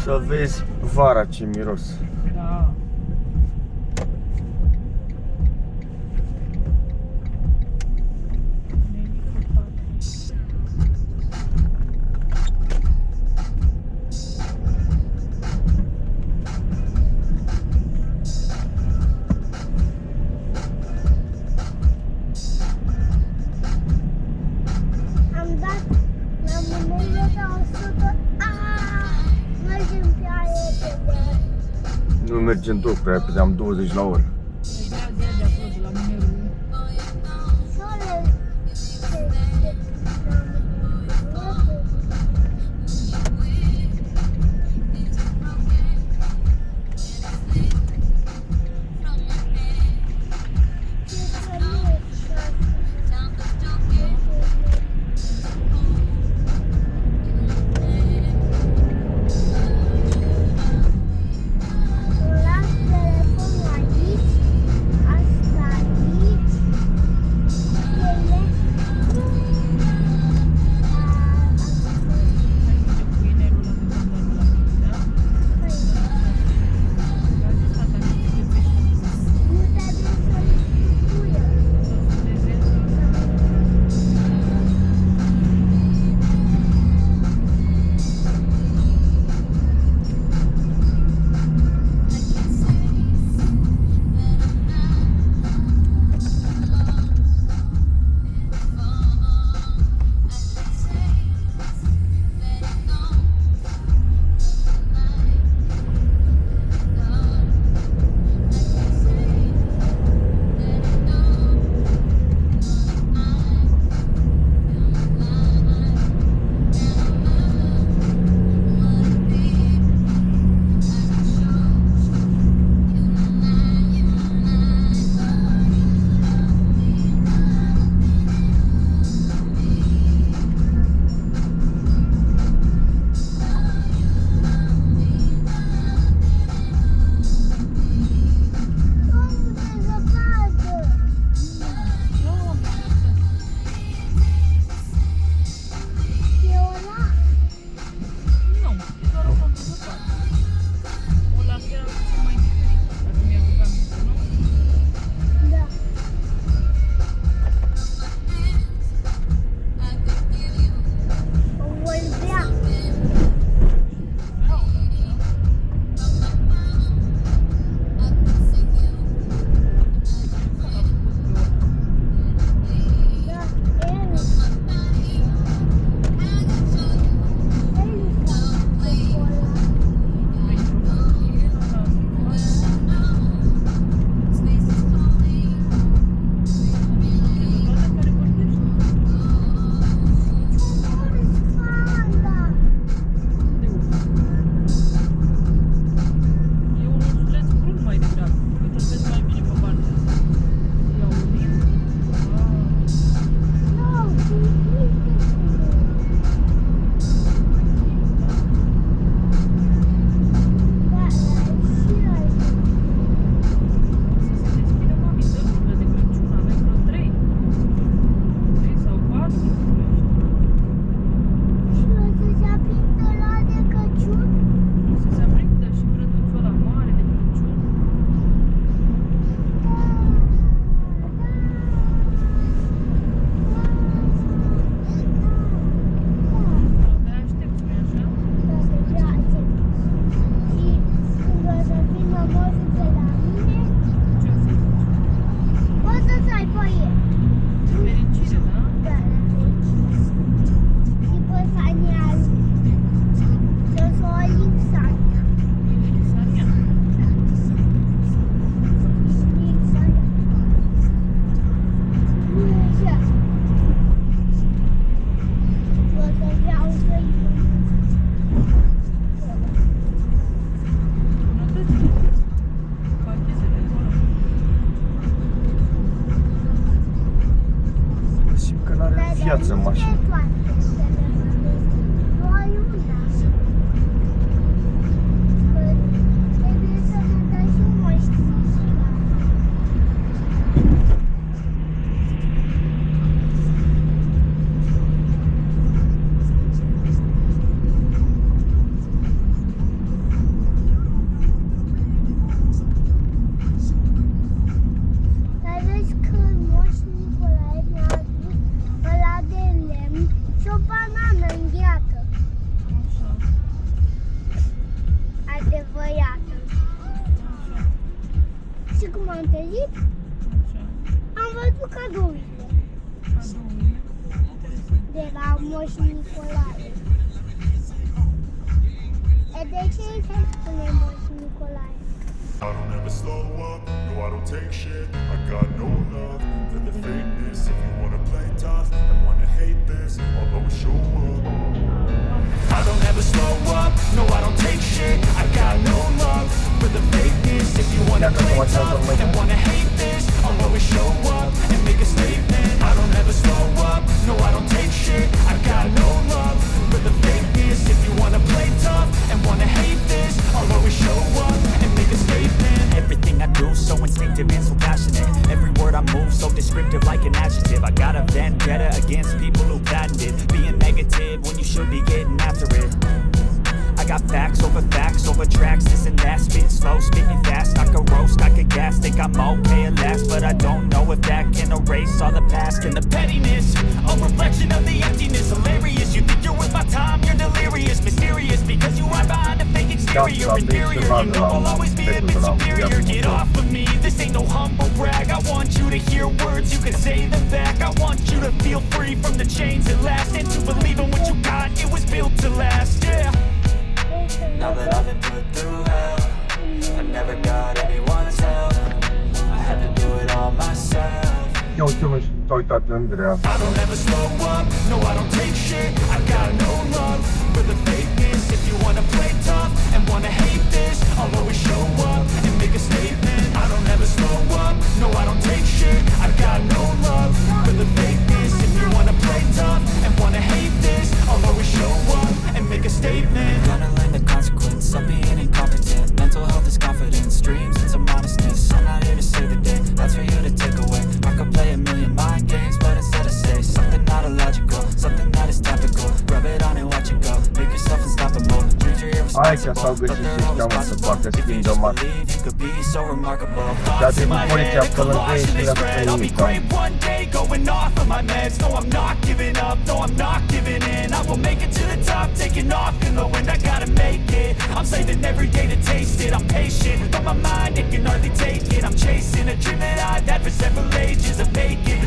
Să vezi vara ce miros. Da. Nu mergem tot prea repede, am 20 la oră. viață în mașină. m-am trezit, Așa. am văzut cadourile Cadourile. de la Moș Nicolae. E de ce îi se spune Moș Nicolae? I don't ever slow up, no I don't take shit. I got no love for the fakeness. If you wanna play tough and wanna hate this, I'll always show up. I don't ever slow up, no I don't take shit. I got no love for the fakeness. If you wanna play tough and wanna hate this, I'll always show up and make a statement. I don't ever slow up, no I don't take shit. I got no love for the fakeness. If you wanna play tough and wanna hate this, I'll always show up and make a statement. Everything I do so instinctive and so passionate. Every word I move so descriptive like an adjective. I got a vendetta against people who patented being negative when you should be getting after it. I got facts over tracks, this and that. Spitting slow, spitting fast. I could roast, I could gas. Think I'm okay at last, but I don't know if that can erase all the past and the pettiness. A reflection of the emptiness. Hilarious, you think you're worth my time, you're delirious. Mysterious, because you hide behind a fake exterior. Inferior, you know I'll always be a bit superior. Get off of me, this ain't no humble brag. I want you to hear words, you can say them back. I want you to feel free from the chains at last, and to believe in what you got, it was built to last, yeah. Now that I've been put through hell, I never got anyone's help. I had to do it all myself. Eu uite-mă și s-a uitat Andreea. I don't ever slow up, no I don't take shit. I got no love for the fakeness. If you wanna play tough and wanna hate this, I'll always show up and make a statement. I don't ever slow up, no I don't take shit. I got no love for the fakeness. If you wanna play tough and wanna hate this, I'll always show up and make a statement. Gonna learn the consequence of being incompetent. Mental health is confidence, dreams and some honestness. I'm not here to save the day, that's for you to take away. I could play a million mind games, but instead I say something not illogical, something that is topical. Rub it on and watch it go, make yourself unstoppable. Dreams are irresponsible, but they're always possible. If you just believe, you could be so remarkable. Thoughts in my head, a collage and they spread. I'll be great one day, going off of my meds. No, I'm not giving up, no, I'm not giving in. I will make it to the top, taking off in the wind. I gotta make it, I'm saving every day to taste it. I'm patient, but my mind, it can hardly take it. I'm chasing a dream that I've had for several ages of making